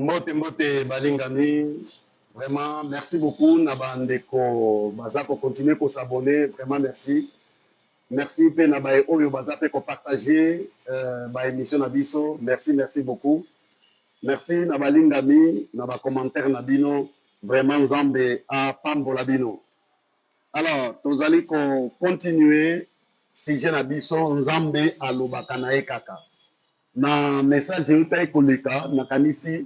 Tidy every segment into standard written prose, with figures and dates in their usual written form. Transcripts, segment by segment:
Mbote Balingami, vraiment merci beaucoup Nabandeko Bazako continuer pour s'abonner, vraiment merci. Merci pe Nabaye Oyo Bazape ko partager ba émission Nabiso, merci beaucoup. Merci Nabalingami, Naba commentaire Nabino, vraiment Nzambe a Pambola Bino. Alors, nous allons continuer sujet Nabiso Nzambe a Lobakanae Kaka. Na message eutai koleka na kanisi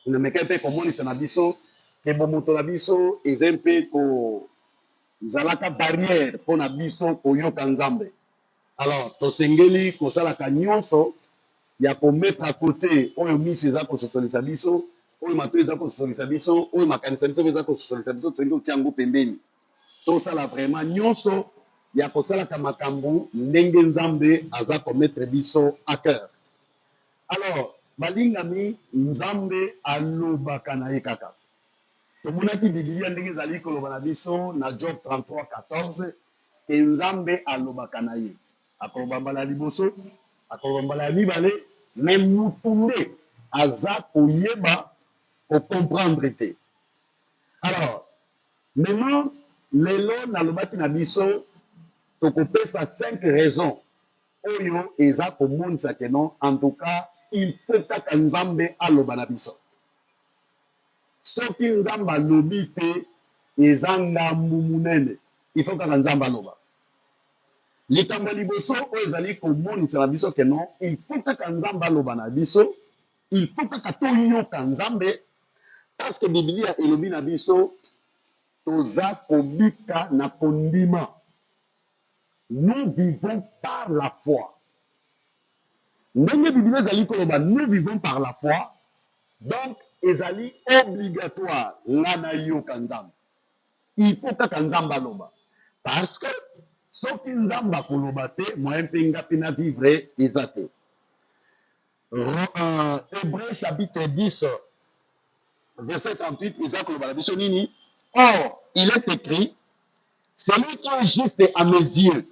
na meke mpe komonisa na biso ke bomoto na biso eza mpe kozalaka barrière mpo na biso koyoka nzambe. Alors tosengeli kosalaka nyonso ya komettre à côté oyo miso eza kososolisa biso, oyo mato eza kososolisa biso, oyo makanisa biso eza kososolisa biso, tolingi kotia yango pembeni. Tosala vraiment nyonso ya kosalaka makambo ndenge nzambe aza komettre biso à cœur. Alors, balingami nzambe alobaka na ye kaka. Tomonaki Biblia ndenge ezali koloba na biso na Job 33:14 ke nzambe alobaka na ye. Akoloba mbala ya liboso, akoloba mbala ya mibale, me mutu nde aza koyeba kocomprendre te. Alors, maintenant, lelo nalobaki na biso tokopesa 5 raisons oyo eza komonisa ke non, en tout cas il faut kaka nzambe aloba na biso. Soki nzambe alobi te eza ngambu munene, il faut kaka nzambe aloba. Likambo liboso oyo ezali komonisa na biso ke non, il faut kaka nzambe aloba na biso, il faut kaka toyoka nzambe, parce que Biblia elobi na biso toza kobika na kondima. Nous vivons par la foi. Ndenge Biblia ezali koloba nous vivons par la foi, donc ezali obligatoire nga na yoka nzambe. Il faut kaka nzambe aloba, parce que soki nzambe akoloba te moyen mpe ngapi na vivre eza te. Hébreu chapitre 10 verset 38 eza koloba na biso nini? Or il est écrit, celui qui est juste à mes yeux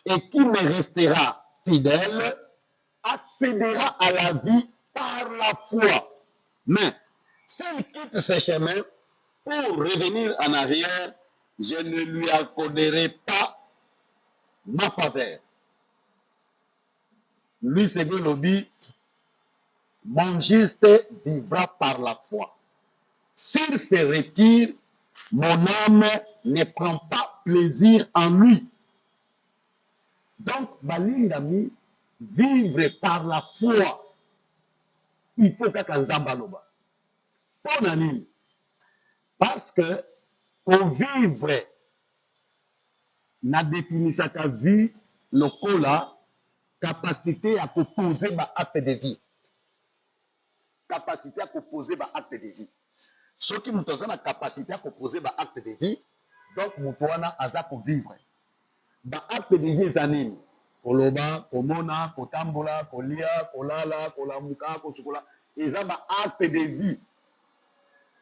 et qui me restera fidèle accédera à la vie par la foi. Mais s'il quitte ses chemins pour revenir en arrière, je ne lui accorderai pas ma faveur. Lui, c'est que l'obit, mon juste vivra par la foi. S'il se retire, mon âme ne prend pas plaisir en lui. Donc, balingami, vivre par la foi, il faut kaka nzamba loba. Pona nini? Parce que pour vivre na définisaka vie lokola capacité à proposer ba acte de vie. Capacité à proposer ba acte de vie. Ceux qui nous ont la capacité à proposer ba acte de vie, donc mutuana aza ko vivre. Ba acte de vie zanini. Koloba, komona, kotambola, kolia, kolala, kolamuka, kosukola. Eza ba acte de vie.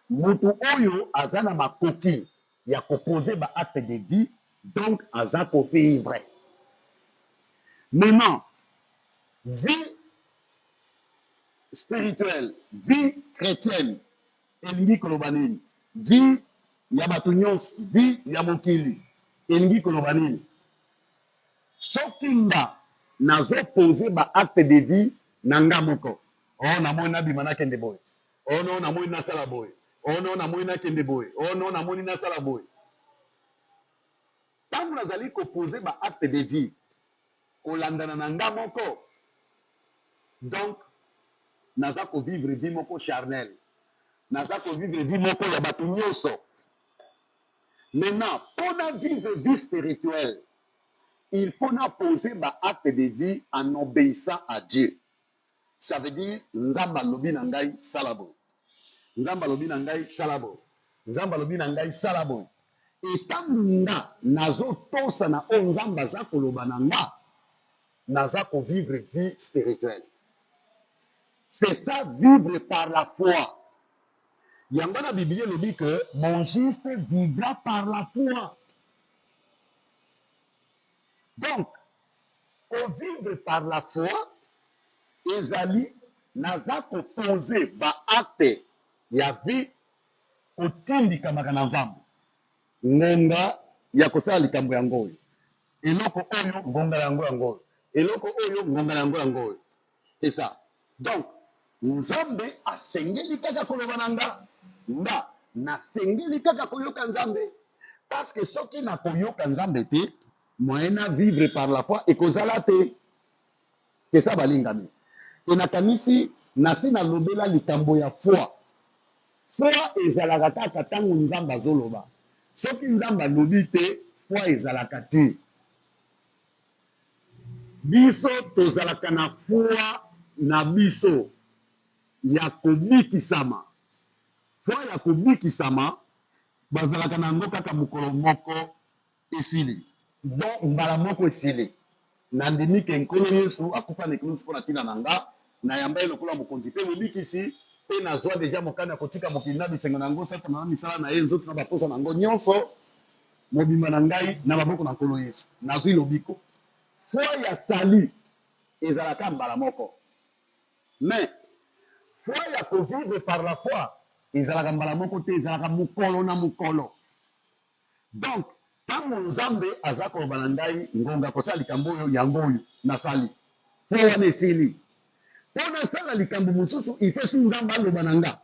Mutu oyo aza na makoki ya proposer ba acte de vie, donc aza ko vivre. Maintenant, vie spirituelle, vie chrétienne, elingi koloba nini? Vie ya bato nyonso, vie ya mokili, elingi koloba nini? Soki nga nazopose ba acte de vie na nga moko, oh namoni nabima nakende boye, oh non namoni nasala boye, oh non namoni nakende boye, oh non namoni nasala boye. Tango nazali kopose ba acte de vie kolandana na nga moko, donc naza ko vivre vie moko charnel, naza ko vivre vie moko ya bato nyonso. Maintenant, pour vivre vie spirituelle, il faut poser ba acte de vie en obéissant à Dieu. Ça veut dire nzamba lobi na ngai salabo, nzamba lobi na ngai salabo, nzamba lobi na ngai salabo. Et tant nga nazo tosa na o nzamba za koloba na nga, naza ko vivre vie spirituelle. C'est ça, vivre par la foi. Yango na Biblia lobi que mon juste vivra par la foi. Donc, pour vivre par la foi, ezali naza kopose baacte ya vie kotindikamaka na nzambe ngonga ya kosala likambo yango oyo eloko oyo ngonga yango yango eloko oyo ngonga yango yango oyo c'est ça. Donc nzambe asengeli kaka koloba na nga nasengeli kaka koyoka nzambe parce que soki nakoyoka nzambe te moyen na vivre par la foi ekozala te. C'est ça balingami. E nakanisi nasi nalobela likambo ya foi. Foi ezalaka kaka ntango nzambe azoloba. Soki nzambe alobi te foi ezalaka te. Biso tozalaka na foi na biso ya kobikisama. Foi ya kobikisama bazalaka na yango kaka mokolo moko esili. Don mbala moko esili. Nandimi ke nkolo Yesu akufa na ekulusu mpona ntina na nga na yamba ye lokola mokonzi mpe mobikisi mpe nazwa deja mokano ya kotika mokili na bisengo na yango satana na misala na ye nzoto na baposa na yango nyonso mobimba na ngai na maboko na nkolo Yesu nazwi lobiko. Foi ya sali ezalaka mbala moko mais foi ya kovivre par la foi ezalaka mbala moko te ezalaka mokolo na mokolo. Donc ntango nzambe aza koloba na ngai ngonga kosala likambo oyo yango oyo nasali foi wana esili mpo nasala likambo mosusu ifesu nzambe aloba na nga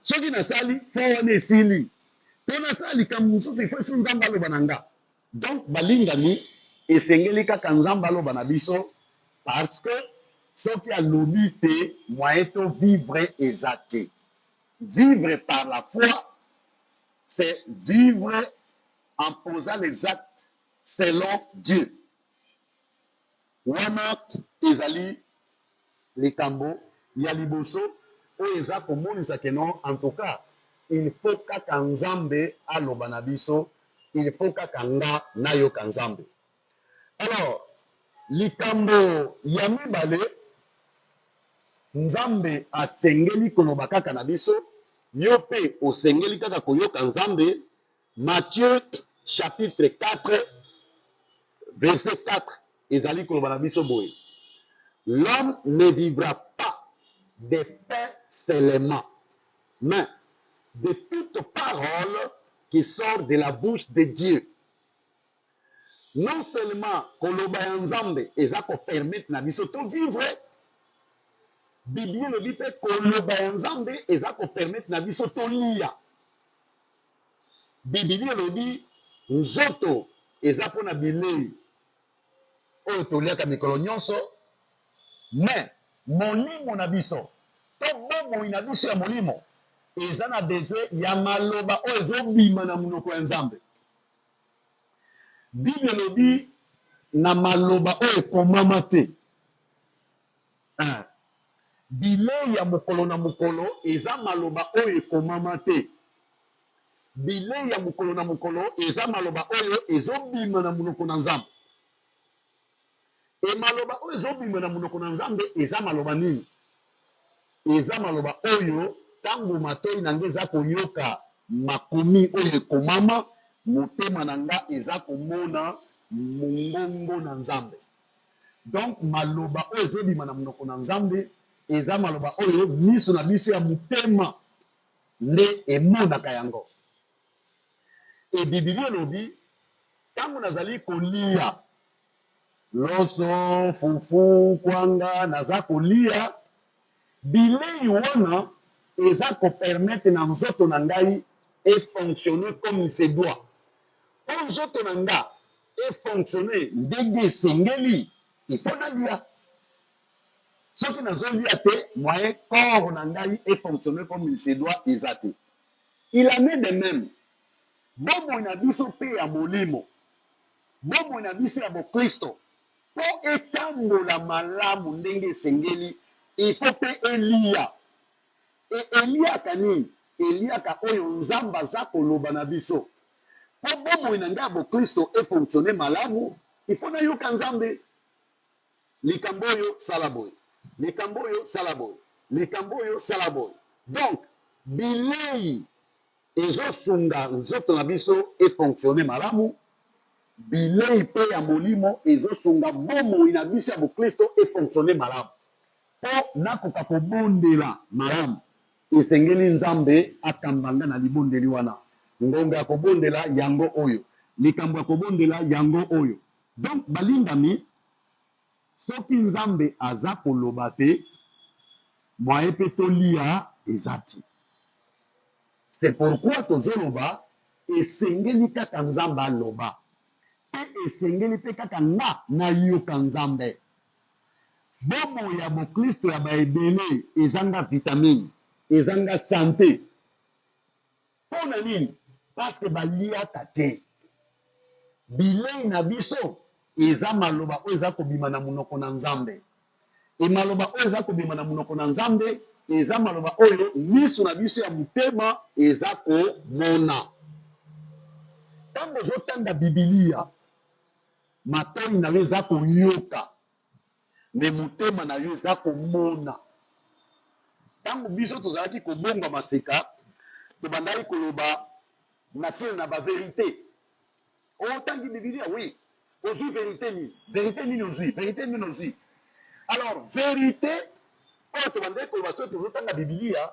soki nasali foi wana esili mpo nasala likambo mosusu ifesu nzambe aloba na nga. Donc balingami esengeli kaka nzambe aloba na biso parce que soki alobi te moyen to vivre eza te. Vivre par la foi c'est vivre en posant les actes selon Dieu. Wana ezali likambo ya liboso oyo eza komonisa ke non en tout cas il faut kaka nzambe aloba na biso, il faut kaka nga nayoka nzambe. Alors likambo ya mibale nzambe asengeli koloba kaka na biso yo pe osengeli kaka koyoka nzambe. Matthieu chapitre 4 verset 4 ezali koloba na biso boye l'homme ne vivra pas de pain seulement mais de toute parole qui sort de la bouche de Dieu. Non seulement koloba ya nzambe eza ko permettre na biso to vivre, Bible lobi pe koloba ya nzambe eza ko permettre na biso to lia. Bible lobi nzoto eza mpona bilei oyo toliaka mikolo nyonso mais molimo na biso to bomoi na biso ya molimo eza na besoin ya maloba oyo ezobima na monoko ya nzambe. Bible lobi na maloba oyo ekomama te. Bilei ya mokolo na mokolo eza maloba oyo ekomama te. Bilei ya mokolo na mokolo eza maloba oyo ezobima na monoko na nzambe. E maloba oyo ezobima na monoko na nzambe eza maloba nini? Eza maloba oyo ntango matoi na nga eza koyoka makomi oyo ekomama motema na nga eza komona mongongo na nzambe. Donc maloba oyo ezobima na monoko na nzambe eza maloba oyo miso na biso ya motema nde emonaka yango. E Biblia elobi ntango nazali kolia loso fufu kwanga naza kolia bilei wana eza kopermettre na nzoto na ngai efonctionner comme il se doit. Po nzoto na nga efonctionner ndenge esengeli ifo nalia. Soki nazolia te moyen corps na ngai efonctionner comme il se doit eza te. Il en est de même bomoi na biso mpe ya molimo, bomoi na biso ya bokristo mpo etambola malamu ndenge esengeli ifo mpe elia. E eliaka nini? Eliaka oyo nzambe aza koloba na biso. Po bomoi na ngai ya bokristo efonctionne malamu ifo nayoka nzambe. Likambo oyo sala boye, likambo oyo sala boye, likambo oyo sala boye. Donc bilei ezosunga nzoto na biso efonctionne malamu, bilei mpe ya molimo ezosunga bomoi na biso ya bokristo efonctionne malamu. po nakoka kobondela malamu esengeli nzambe akambanga na libondeli wana ngonga ya kobondela yango oyo likambo ya kobondela yango oyo. Donc balingami soki nzambe aza koloba te mwaye mpe tolia eza ti. C'est pourquoi tozoloba esengeli kaka nzambe aloba mpe esengeli mpe kaka nga nayoka nzambe. Bobo ya bokristo ya baebele ezanga vitamine ezanga sante mpo na nini? Parce que baliaka te bilei na biso eza maloba oyo eza kobima na monoko na nzambe. E maloba oyo eza kobima na monoko na nzambe eza maloba oyo miso na biso ya motema eza komona. Ntango ozotanga bibilia matoi na yo eza koyoka me motema na yo eza komona. Ntango biso tozalaki kobonga maseka tobandaki koloba na kele na baverité. Otangi bibilia oui ozwi verité nini? Verité nini ozwi? Verité nini ozwi? Alors vérité oyo tobandaki koloba soki tozotanga bibilia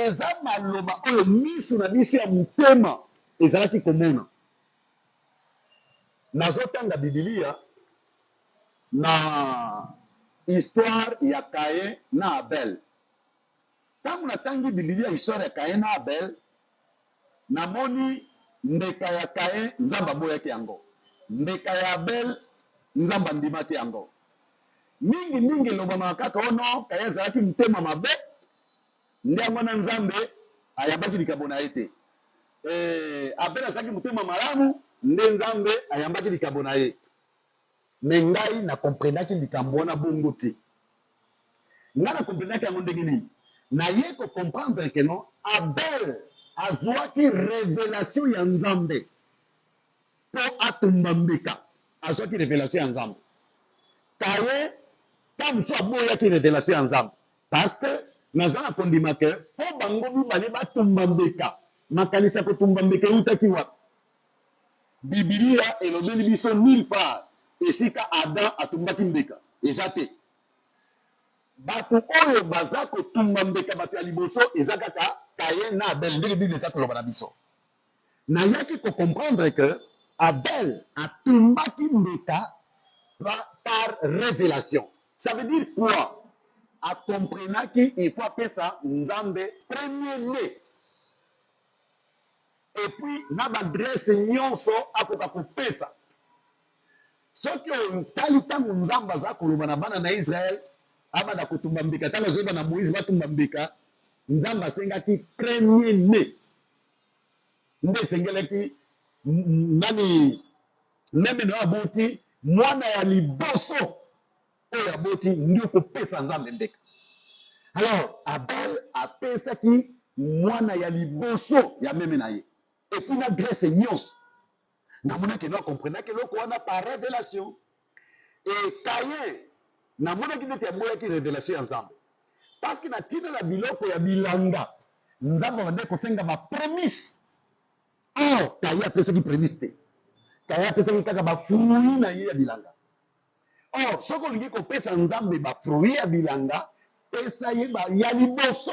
eza maloba oyo miso na biso ya motema ezalaki komona. Nazotanga bibilia na histoire ya Caïn na Abel. Ntango natangi bibilia histoire ya Caïn na Abel namoni mbeka ya Caïn nzambe aboyaki yango, mbeka ya Abel nzambe andimaki yango. Mingi elobamaka kaka ono Caïn azalaki motema mabe nde yango na nzambe ayambaki likambo na ye te. Abel azalaki motema malamu nde nzambe ayambaki likambo na ye. Me ngai nakomprenaki likambo wana bongo te. Ngai nakomprenaki yango ndenge nini? Naye kokomprendre ke non Abel azwaki révélation ya nzambe po atumba mbeka, azwaki révélation ya nzambe. Caïn ta mosu aboyaki révélation ya nzambe parce que naza na kondima ke po bango mibale batumba mbeka, makanisi ya kotumba mbeka eutaki wapi? Bibilia elobeli biso nulle part esika Adam atumbaki mbeka, eza te. Bato oyo baza kotumba mbeka bato ya liboso eza kaka Caïn na Abel, ndenge Bible eza koloba na biso. Nayaki comprendre que Abel atumbaki mbeka par révélation. Ça veut dire quoi? A comprenaki il faut apesa nzambe premier-né. Et puis na badresse nyonso akoka kopesa. Soki otali ntango nzambe aza koloba na bana na Israel abanda kotumba mbeka, ntango azoyeba na Moïse batumba mbeka, nzambe asengaki premier-né. Nde esengelaki nani meme na aboti mwana ya liboso oyo aboti ndio kopesa nzambe mbeka. Alors Abel apesaki mwana ya liboso ya meme na ye. Et puis na grâce nyonso namonaki no akomprenaki eloko wana par révélation. Et Caïn namonaki neti aboyaki révélation ya nzambe parce que na ntina na biloko ya bilanga nzambe abandaki kosenga baprémisse. Or Caïn apesaki prémisse te, Caïn apesaki kaka bafruit na ye ya bilanga. Or soki olingi kopesa nzambe bafruit ya bilanga pesa ye ya liboso.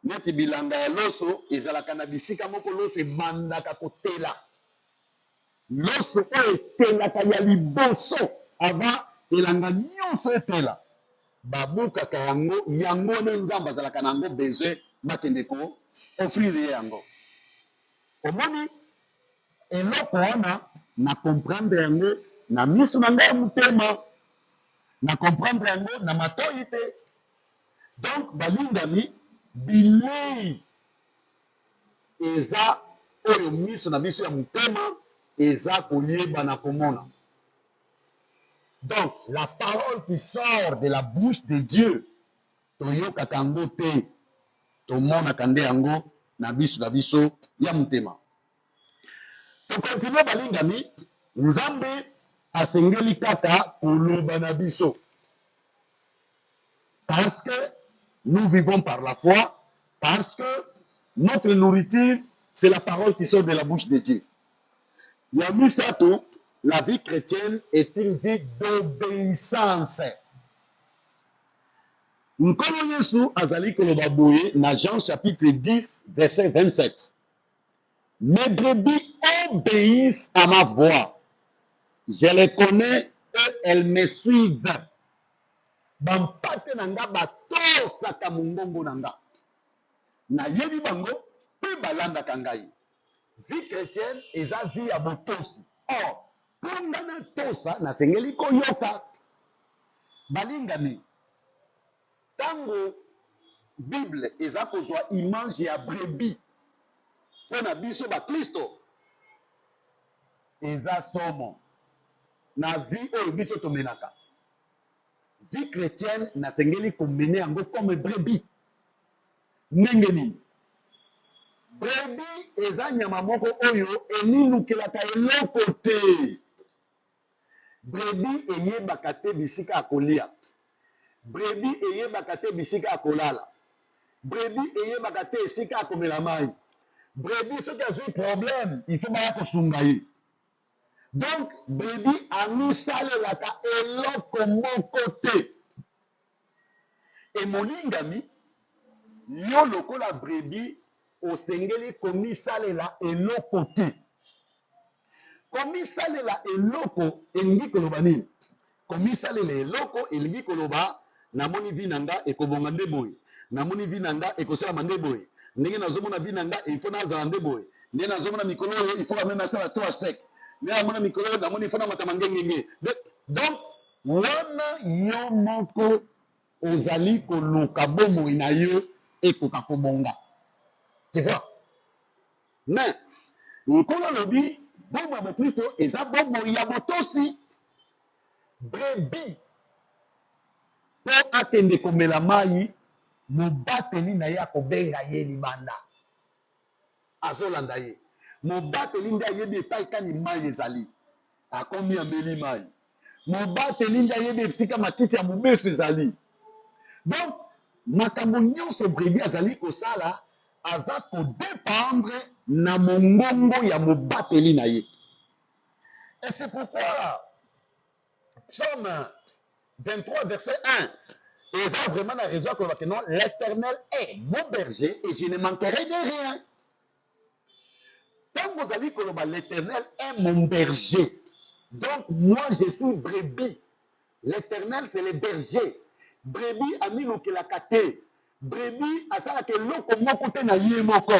Neti bilanga ya loso ezalaka na bisika moko loso ebandaka kotela, loso oyo etelaka ya liboso avant elanga nyonso etela babukaka yango, yango nde nzambe azalaka na yango besoin bakende ko offrir ye yango. Omoni eloko wana na comprendre yango na miso na ngai ya motema, na comprendre yango na matoi te. Donc balingami bilei eza oyo miso na biso ya motema eza koyeba na komona. Donc la parole qui sort de la bouche de Dieu toyokaka yango te, tomonaka nde yango na biso ya motema. Tokontinue balingami, nzambe asengeli kaka koloba na biso parce que nous vivons par la foi, parce que notre nourriture, c'est la parole qui sort de la bouche de Dieu. Yamisato, la vie chrétienne est une vie d'obéissance. Nkolo Yesu azali koloba boye na Jean chapitre 10 verset 27. Mes brebis obéissent à ma voix. Je les connais, eux, elles me suivent. Bampate nanga batosaka mongongo nanga. Na yebi bango, pe balanda kangai. Vie chrétienne, eza vie ya botosi. Or, pour ngana tosa, na sengeli koyoka. Balingami. Tango Bible eza kozwa image ya brebis. Pona biso ba Kristo. Eza somo. Na vie oyo biso tomenaka. Vie chrétienne na sengeli komene yango comme brebis. Ndenge nini? Brebis eza nyama moko oyo eninukelaka eloko te. Brebis eyebaka te bisika akolia. Brebis eyebaka te bisika akolala. Brebis eyebaka te esika akomela mai. Brebis soki azwi problème, il faut baya kosunga ye. Donc, brebis amisalelaka eloko moko te. E molingami, yo lokola brebis osengeli komisalela eloko te. Komisalela eloko elingi koloba nini? Komisalela eloko elingi koloba namoni vi nanga ekobonga nde boye. Namoni vi nanga ekosalama nde boye. Ndenge nazomona vi nanga il faut nazala nde boye. Ndenge nazomona mikolo oyo il faut ka même asala to sec. Ndenge nazomona mikolo oyo namoni il faut na matama ngenge. Donc wana yo moko ozali koluka bomoi na yo ekoka kobonga. Tu vois? Mais nkolo lobi bomoi ya Kristo eza bomoi ya botosi. Brebis po akende komela mai mobateli na ye akobenga ye libanda azolanda ye mobateli nde ayebi epai kani mai ezali akomi ameli mai mobateli nde ayebi esika matiti ya mobeso ezali. Donc makambo nyonso brebis azali kosala aza kodépendre na mongongo ya mobateli na ye. Et c'est pourquoi Psaume 23 verset 1 et ça vraiment la raison que non, l'Éternel est mon berger et je ne manquerai de rien. Quand vous allez dire l'Éternel est mon berger, donc moi je suis brebis. L'Éternel c'est le berger. Brebis a mis la kate. Brebis a ça que l'oko moko te na ye moko.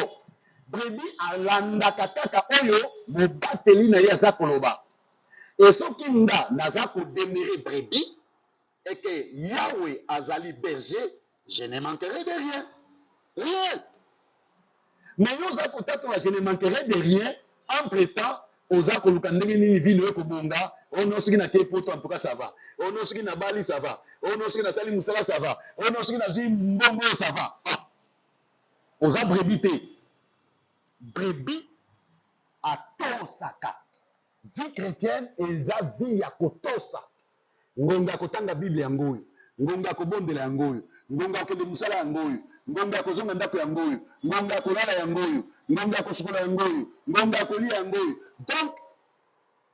Brebis a landa kataka oyo mo bateli na ye za koloba. Et ce qui n'a ko demeurer brebis et que Yahweh azali berger, je ne manquerai de rien. Rien. Mais nous avons je ne manquerai de rien. Entre-temps, aux akolukandenge nini vino eko bonga, ono suki na te poto en tout cas ça va. Ono suki na bali ça va. Ono suki na sali musala ça va. Ono suki na zui mbongo ça va. Ah. Aux abrebité. Brebis a tosaka. Vie chrétienne eza vie ya kotosa. Ngonga kotanga Bible yango oyo, ngonga kobondela yango oyo, ngonga kokende musala yango oyo, ngonga kozonga ndako yango oyo, ngonga kolala yango oyo, ngonga kosukola yango oyo, ngonga kolia yango oyo. Donc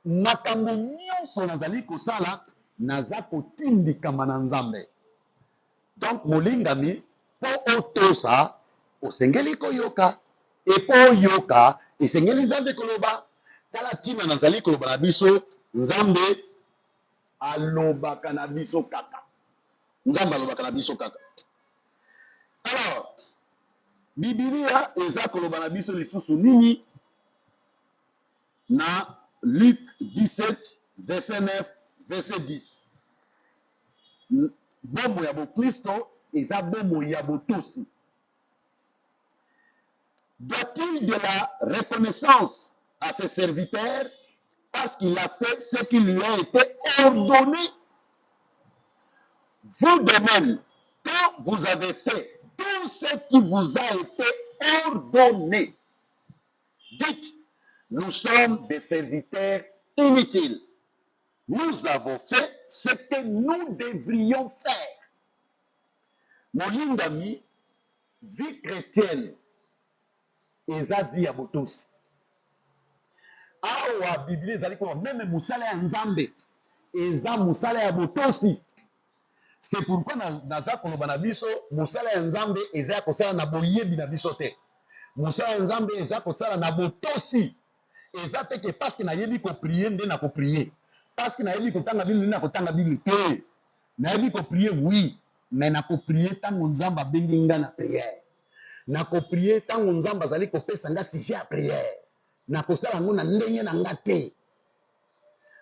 makambo nyonso nazali kosala naza kotindikama na Nzambe. Donc molingami po otosa osengeli koyoka e po oyoka esengeli Nzambe koloba. Tala tina nazali koloba na biso Nzambe alobaka na biso kaka. Nzambe alobaka na biso kaka. Alors, Biblia eza koloba na biso lisusu nini na Luc 17 verset 9 verset 10. Bomo ya Kristo eza bomo ya botosi. Doit-il de la reconnaissance à ses serviteurs parce qu'il a fait ce qui lui a été ordonné? Vous de même, quand vous avez fait tout ce qui vous a été ordonné, dites, nous sommes des serviteurs inutiles. Nous avons fait ce que nous devrions faire. Mon ami, vie chrétienne, eza vie ya botosi. Awa Biblia ezali kwa même musala ya Nzambe eza musala ya botosi. C'est pourquoi naza koloba na biso mosala ya nzambe eza ya kosala na boyebi na biso te. Mosala ya nzambe eza kosala na botosi. Eza te ke parce que nayebi koprier nde na koprier. Parce que nayebi kotanga Bible nde na kotanga Bible te. Nayebi koprier oui, mais na koprier tango nzambe abengi nga na prière. Na koprier tango nzambe azali kopesa nga sujet ya prière. Na kosala yango na ndenge na nga te.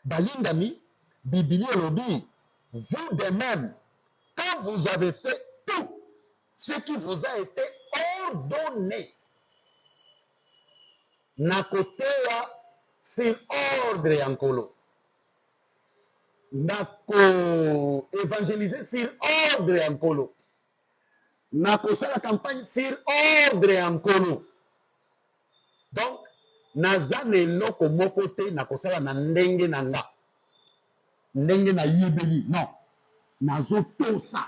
Balingami, Biblia elobi, vous de même, quand vous avez fait tout ce qui vous a été ordonné, na kotewa sur ordre ya nkolo, na ko évangéliser sur ordre ya nkolo, na kosala campagne sur ordre ya nkolo. Donc naza na eloko moko te na kosala na ndenge na nga, ndenge na yebeli, non. Nazotosa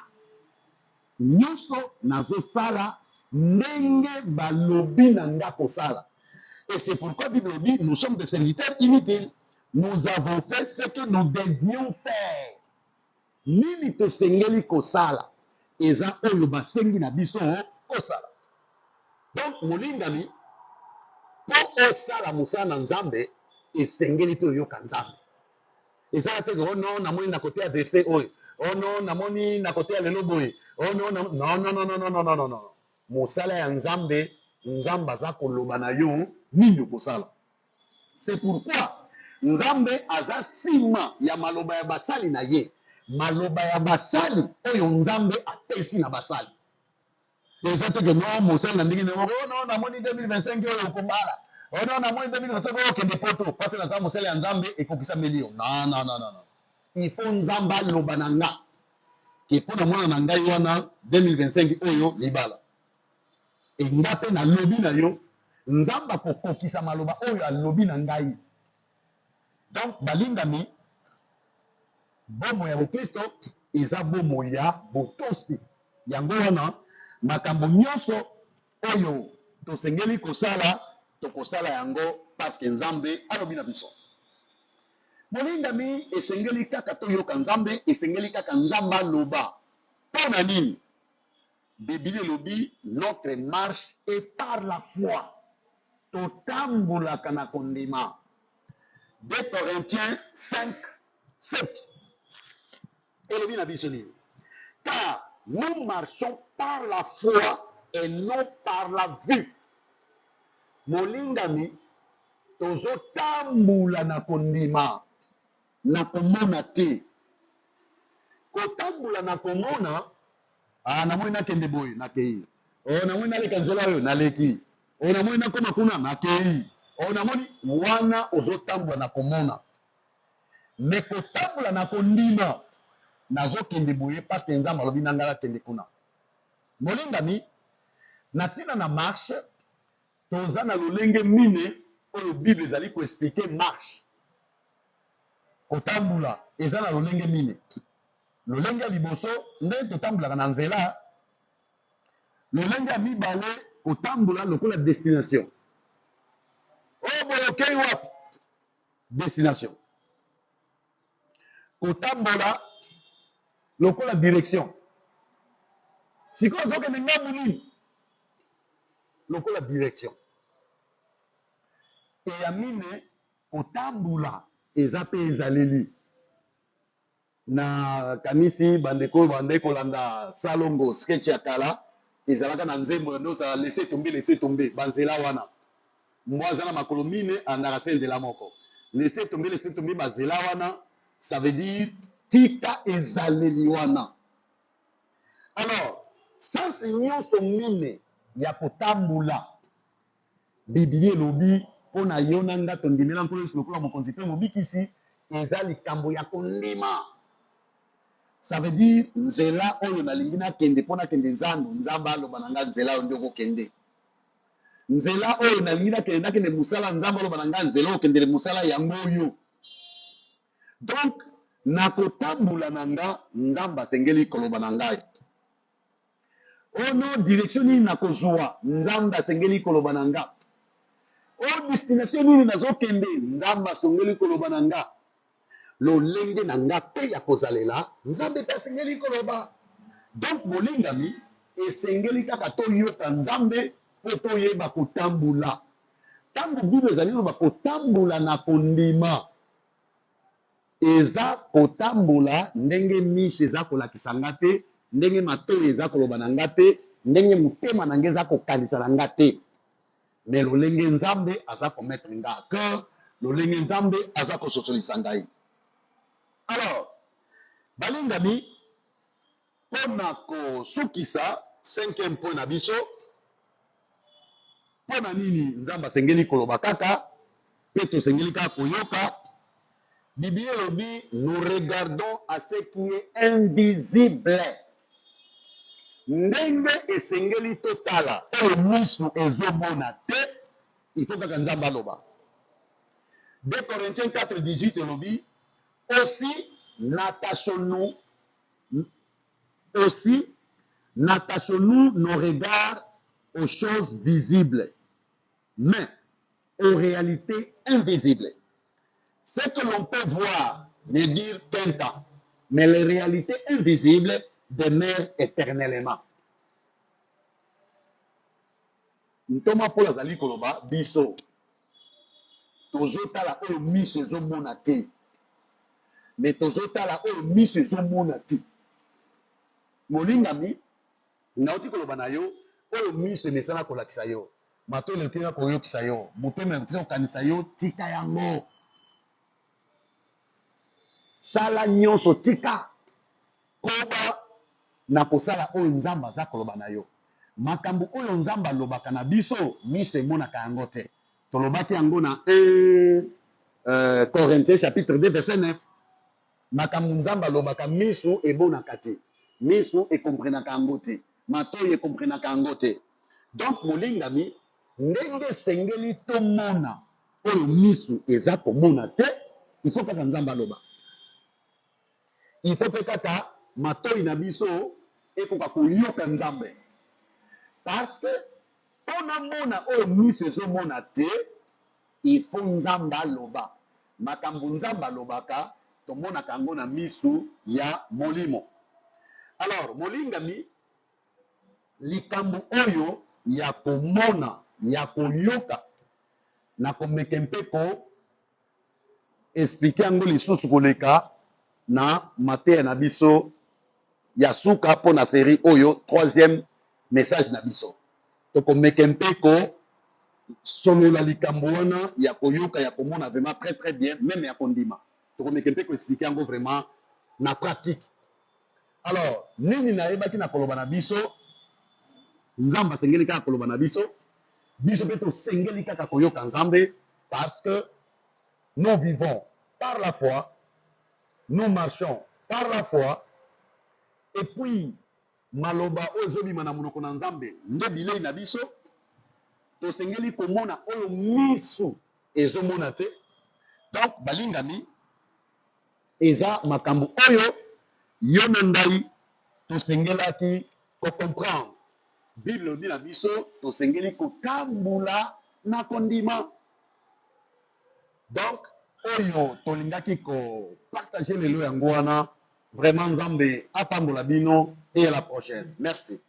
nyonso nazosala ndenge balobi na nga kosala. Et c'est pourquoi la Bible dit, nous sommes des serviteurs inutiles. Nous avons fait ce que nous devions faire. Nini tosengeli kosala eza oyo basengi na biso kosala. Donc molingami po osala mosala na nzambe esengeli pe oyoka nzambe. Eza te ko non namoni na côté ya verset oyo. Oh non, namoni na côté ya lelo boye. Oh non, non, non, non, non, non, non, non, non, non. Mosala ya nzambe, nzamba za koloba na yo, nini kosala. C'est pourquoi nzambe aza sima ya maloba ya basali na ye. Maloba ya basali oyo nzambe apesi na basali. Eza te ke non, mosala na ndenge oh non, namoni 2025 oyo kombala. Oh non, namoni 2025 oyo kende poto. Parce que na mosala ya nzambe ekokisa melio. Non, non, non, non, non. Il faut nzamba loba na nga ke pona mwana na ngai wana 2025 oyo libala e nga pe na lobi na yo nzamba kokokisa maloba oyo alobi na ngai. Donc balingami bomo ya Kristo eza bomo ya botosi. Yango wana makambo nyonso oyo tosengeli kosala tokosala yango parce que nzambe alobi na biso. Molingami esengeli kaka toyoka nzambe, esengeli kaka nzamba loba. Pona nini? Biblia lobi notre marche est par la foi. Totambolaka na kondima. 2 Corinthiens 5, 7. Elobi na biso nini? Car nous marchons par la foi et non par la vue. Molingami tozotambola na kondima. Na komona te. Kotambola na komona, namoni nakende boye nakei. Namoni naleka nzela oyo naleki. Namoni nakoma kuna nakei. Namoni wana ozotambola na komona. Me kotambola na kondima nazokende boye parce que nzambe alobi na ngala kende kuna. Molingami natina na marche toza na lolenge mine oyo Bible ezali ko expliquer marche. Kotambula eza na lolenge mine. Lolenge ya liboso nde totambulaka na nzela. Lolenge ya mibale kotambula lokola destination. Boye okei wapi? Destination. Kotambola lokola direction. Sikoyo ozokende ngambu nini? Lokola direction. Eya mine kotambula eza pe ezaleli. Na kanisi bandeko kolanda salongo sketch ya kala ezalaka na nzembo ndo za laisser tomber banzela wana. Mwaza na makolo mine andaka se nzela moko. Laisser tomber bazela wana, ça veut dire tika ezaleli wana. Alors, sens nyonso mine ya kotambula Biblia elobi pona yo na nga tondimela nkolo Yesu lokola mokonzi pe mobikisi eza likambo ya kondima. Ça veut dire nzela oyo nalingi nakende pona kende nzambo nzamba aloba na nga nzela oyo ndio kokende. Nzela oyo nalingi nakende musala nzamba aloba na nga nzela oyo kendele musala yango oyo. Donc nakotambula na nga nzamba sengeli koloba na ngai. Ono direction nini nakozwa nzamba sengeli koloba na nga. O destination nini nazokende nzamba sengeli koloba na nga. lolenge na nga pe ya kozalela nzambe pe asengeli koloba. Donc molingami esengeli kaka toyoka nzambe po toyeba kotambola. Tango Bible ezali loba kotambola na kondima eza kotambola ndenge miso eza kolakisa nga te, ndenge matoi eza koloba na nga te, ndenge motema na nga eza kokanisa na nga te. Mais lolenge nzambe aza komettre nga à cœur, lolenge nzambe aza kososolisa ngai. Alors balingami mpona kosukisa 5e point na biso, mpona nini nzambe asengeli koloba kaka mpe tosengeli kaka koyoka. Bible elobi nous regardons à ce qui est invisible. Ndenge esengeli totala oyo miso ezomona te, il faut kaka nzambe aloba. 2 Corinthiens 4:18 elobi aussi n'attachons-nous nos regards aux choses visibles, mais aux réalités invisibles. Ce que l'on peut voir ne dure qu'un temps, mais les réalités invisibles demeurent éternellement. Ntoma Paul azali koloba biso tozotala oyo miso ezomona te, mais tozotala oyo miso ezomona te. Molingami nauti koloba na yo oyo miso emesana kolakisa yo, matoi elekena koyokisa yo, motema elekena kokanisa yo, tika yango. Sala nyonso tika koba na kosala oyo nzambe aza koloba na yo. Makambo oyo nzambe alobaka na biso miso emonaka yango te. Tolobaki yango na 1 Corinthiens chapitre 2 verset 9. Makambo nzambe alobaka miso emonaka te, miso ekomprenaka yango te, matoi ekomprenaka yango te. Donc molingami ndenge esengeli tomona oyo miso eza komona te, il faut kaka nzambe aloba. Il faut pe kaka matoi na biso ekoka koyoka nzambe. Parce que mpona mona oyo miso ezomona te, il faut nzambe aloba. Makambo nzambe alobaka tomonaka yango na miso ya molimo. Alors molingami likambo oyo ya komona ya koyoka na komeka mpe ko explique yango lisusu koleka na mateya na biso ya suka mpo na série oyo 3e message na biso. Tokomeka mpe ko solola likambo wana ya koyoka ya komona vraiment très très bien, même ya kondima. Tokomeka mpe ko explique yango vraiment na pratique. Alors nini nayebaki na koloba na biso, nzambe asengeli kaka koloba na biso, biso mpe tosengeli kaka koyoka nzambe, parce que nous vivons par la foi, nous marchons par la foi, et puis maloba oyo ezobima na monoko na nzambe nde bilei na biso, tosengeli komona oyo miso ezomona te. Donc balingami eza makambo oyo yo na ngai tosengelaki kocomprendre. Bible elobi na biso tosengeli kotambola na kondima. Donc oyo tolingaki kopartage lelo yango wana, vraiment nzambe apambola bino, et à la prochaine. Merci.